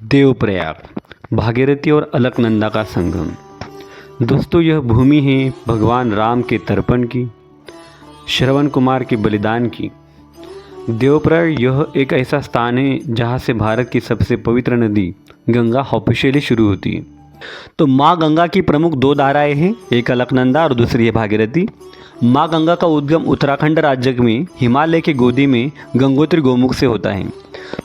देवप्रयाग, भागीरथी और अलकनंदा का संगम। दोस्तों, यह भूमि है भगवान राम के तर्पण की, श्रवण कुमार के बलिदान की। देवप्रयाग यह एक ऐसा स्थान है जहाँ से भारत की सबसे पवित्र नदी गंगा ऑफिशियली शुरू होती है। तो माँ गंगा की प्रमुख दो धाराएं हैं, एक अलकनंदा और दूसरी है भागीरथी। माँ गंगा का उद्गम उत्तराखंड राज्य में हिमालय के गोदी में गंगोत्री गोमुख से होता है।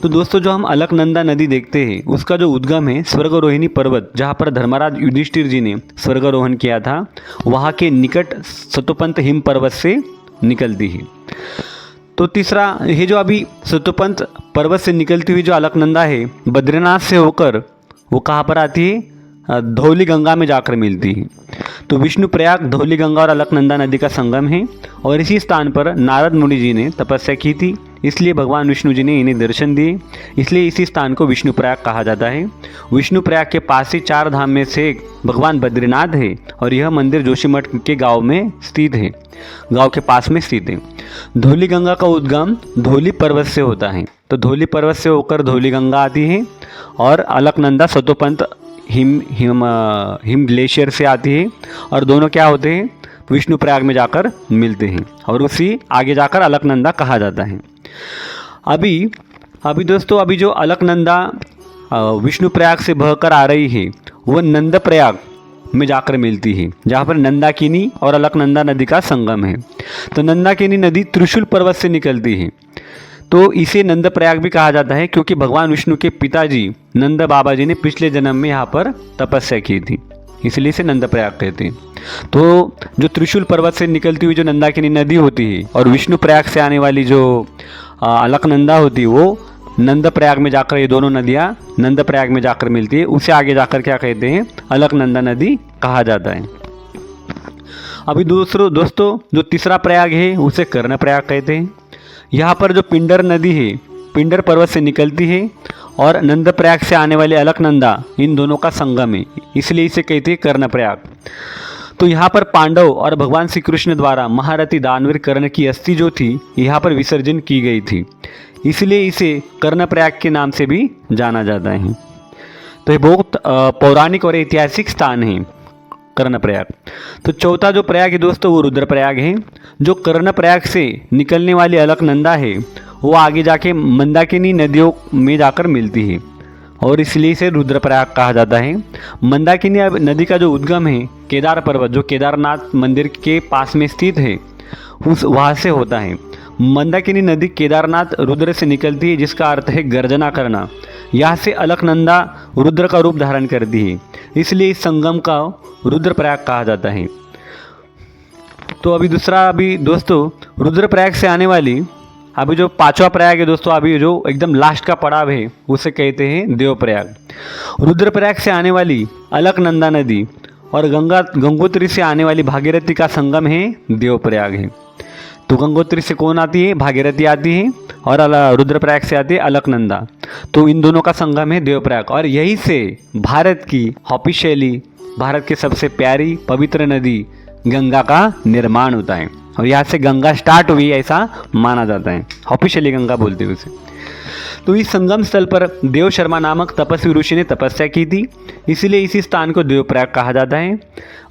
तो दोस्तों, जो हम अलकनंदा नदी देखते हैं उसका जो उद्गम है स्वर्गरोहिणी पर्वत, जहाँ पर धर्मराज युधिष्ठिर जी ने स्वर्गारोहण किया था, वहाँ के निकट सतोपंत हिम पर्वत से निकलती है। तो तीसरा, ये जो अभी सतोपंत पर्वत से निकलती हुई जो अलकनंदा है, बद्रीनाथ से होकर वो कहाँ पर आती है? धौली गंगा में जाकर मिलती है। तो विष्णु प्रयाग धौली गंगा और अलकनंदा नदी का संगम है और इसी स्थान पर नारद मुनि जी ने तपस्या की थी, इसलिए भगवान विष्णु जी ने इन्हें दर्शन दिए, इसलिए इसी स्थान को विष्णु प्रयाग कहा जाता है। विष्णु प्रयाग के पास ही चार धाम में से एक भगवान बद्रीनाथ है और यह मंदिर जोशीमठ के गांव में स्थित है, गांव के पास में स्थित है। धौली गंगा का उद्गम धौली पर्वत से होता है। तो धौली पर्वत से होकर धौली गंगा आती है और अलकनंदा सतोपंत हिम ग्लेशियर से आती है और दोनों क्या होते हैं? विष्णु प्रयाग में जाकर मिलते हैं और उसी आगे जाकर अलकनंदा कहा जाता है। अभी दोस्तों, अभी जो अलकनंदा विष्णु प्रयाग से बहकर आ रही है वो नंद प्रयाग में जाकर मिलती है, जहाँ पर नंदाकिनी और अलकनंदा नदी का संगम है। तो नंदाकिनी नदी त्रिशूल पर्वत से निकलती है, तो इसे नंद प्रयाग भी कहा जाता है क्योंकि भगवान विष्णु के पिताजी नंद बाबा जी ने पिछले जन्म में यहाँ पर तपस्या की थी, इसलिए इसे नंद प्रयाग कहते हैं। तो जो त्रिशूल पर्वत से निकलती हुई जो नंदाकिनी नदी होती है और विष्णु प्रयाग से आने वाली जो अलकनंदा होती है वो नंद प्रयाग में जाकर, ये दोनों नदियाँ नंद प्रयाग में जाकर मिलती है, उसे आगे जाकर क्या कहते हैं? अलकनंदा नदी कहा जाता है। अभी दोस्तों जो तीसरा प्रयाग है उसे कर्ण प्रयाग कहते हैं। यहाँ पर जो पिंडर नदी है, पिंडर पर्वत से निकलती है और नंद प्रयाग से आने वाले अलकनंदा, इन दोनों का संगम है, इसलिए इसे कहते हैं कर्ण प्रयाग। तो यहाँ पर पांडव और भगवान श्री कृष्ण द्वारा महारथी दानवीर कर्ण की अस्थि जो थी यहाँ पर विसर्जन की गई थी, इसलिए इसे कर्ण प्रयाग के नाम से भी जाना जाता है। तो ये बहुत पौराणिक और ऐतिहासिक स्थान है कर्ण प्रयाग। तो चौथा जो प्रयाग है दोस्तों वो रुद्र प्रयाग है। जो कर्ण प्रयाग से निकलने वाली अलकनंदा है वो आगे जाके मंदाकिनी नदियों में जाकर मिलती है और इसलिए इसे रुद्र प्रयाग कहा जाता है। मंदाकिनी नदी का जो उद्गम है केदार पर्वत, जो केदारनाथ मंदिर के पास में स्थित है, उस वहाँ से होता है। मंदाकिनी नदी केदारनाथ रुद्र से निकलती है, जिसका अर्थ है गर्जना करना। यहाँ से अलकनंदा रुद्र का रूप धारण करती है, इसलिए इस संगम का रुद्र प्रयाग कहा जाता है। तो अभी दोस्तों रुद्र प्रयाग से आने वाली अभी जो पांचवा प्रयाग है दोस्तों, अभी जो एकदम लास्ट का पड़ाव है उसे कहते हैं देवप्रयाग। रुद्र प्रयाग से आने वाली अलकनंदा नदी और गंगोत्री से आने वाली भागीरथी का संगम है देवप्रयाग है। तो गंगोत्री से कौन आती है? भागीरथी आती है और रुद्रप्रयाग से आती है अलकनंदा। तो इन दोनों का संगम है देवप्रयाग और यहीं से भारत की ऑफिशियली भारत की सबसे प्यारी पवित्र नदी गंगा का निर्माण होता है और यहाँ से गंगा स्टार्ट हुई ऐसा माना जाता है, ऑफिशियली गंगा बोलते हैं उसे। तो इस संगम स्थल पर देव शर्मा नामक तपस्वी ऋषि ने तपस्या की थी, इसीलिए इसी स्थान को देवप्रयाग कहा जाता है।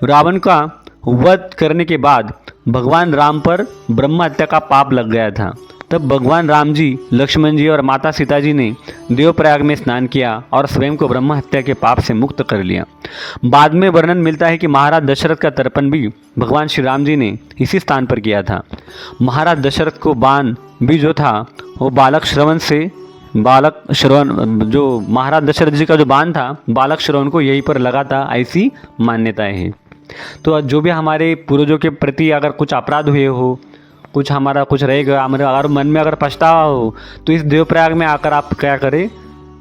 रावण का वध करने के बाद भगवान राम पर ब्रह्म हत्या का पाप लग गया था, तब भगवान राम जी, लक्ष्मण जी और माता सीता जी ने देवप्रयाग में स्नान किया और स्वयं को ब्रह्म हत्या के पाप से मुक्त कर लिया। बाद में वर्णन मिलता है कि महाराज दशरथ का तर्पण भी भगवान श्री राम जी ने इसी स्थान पर किया था। महाराज दशरथ को बाण भी जो था वो बालक श्रवण, जो महाराज दशरथ जी का जो बाण था बालक श्रवण को यहीं पर लगा था, ऐसी मान्यताएं हैं। तो जो भी हमारे पूर्वजों के प्रति अगर कुछ अपराध हुए हो, कुछ हमारा कुछ रहेगा, हमारे अगर मन में अगर पछतावा हो, तो इस देवप्रयाग में आकर आप क्या करें?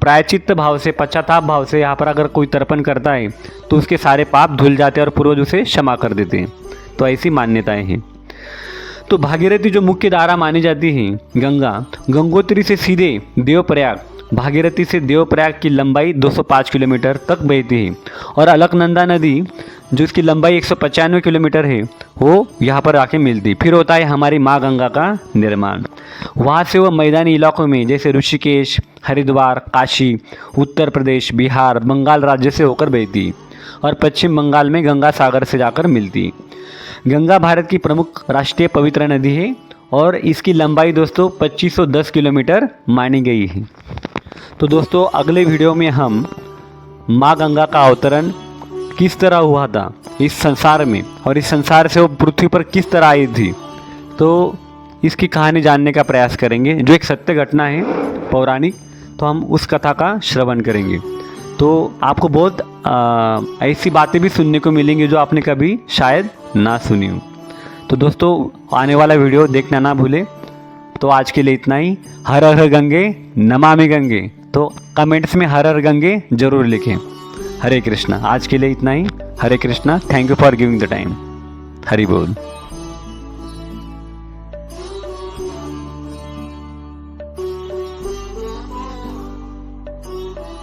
प्रायचित्त भाव से, पश्चाताप भाव से यहाँ पर अगर कोई तर्पण करता है तो उसके सारे पाप धुल जाते हैं और पूर्वज उसे क्षमा कर देते हैं। तो ऐसी मान्यताएं हैं। तो भागीरथी जो मुख्य धारा मानी जाती है गंगा, गंगोत्री से सीधे देवप्रयाग, भागीरथी से देवप्रयाग की लंबाई 205 किलोमीटर तक बहती है और अलकनंदा नदी जो इसकी लंबाई 195 किलोमीटर है वो यहाँ पर आके मिलती। फिर होता है हमारी माँ गंगा का निर्माण। वहाँ से वो मैदानी इलाकों में जैसे ऋषिकेश, हरिद्वार, काशी, उत्तर प्रदेश, बिहार, बंगाल राज्य से होकर बहती और पश्चिम बंगाल में गंगा सागर से जाकर मिलती। गंगा भारत की प्रमुख राष्ट्रीय पवित्र नदी है और इसकी लंबाई दोस्तों 2510 किलोमीटर मानी गई है। तो दोस्तों अगले वीडियो में हम माँ गंगा का अवतरण किस तरह हुआ था इस संसार में और इस संसार से वो पृथ्वी पर किस तरह आई थी, तो इसकी कहानी जानने का प्रयास करेंगे, जो एक सत्य घटना है पौराणिक। तो हम उस कथा का श्रवण करेंगे। तो आपको बहुत ऐसी बातें भी सुनने को मिलेंगी जो आपने कभी शायद ना सुनी हो। तो दोस्तों आने वाला वीडियो देखना ना भूलें। तो आज के लिए इतना ही। हर हर गंगे, नमामि गंगे। तो कमेंट्स में हर हर गंगे जरूर लिखें। हरे कृष्णा। आज के लिए इतना ही। Hare Krishna. Thank you for giving the time. Hari बोल।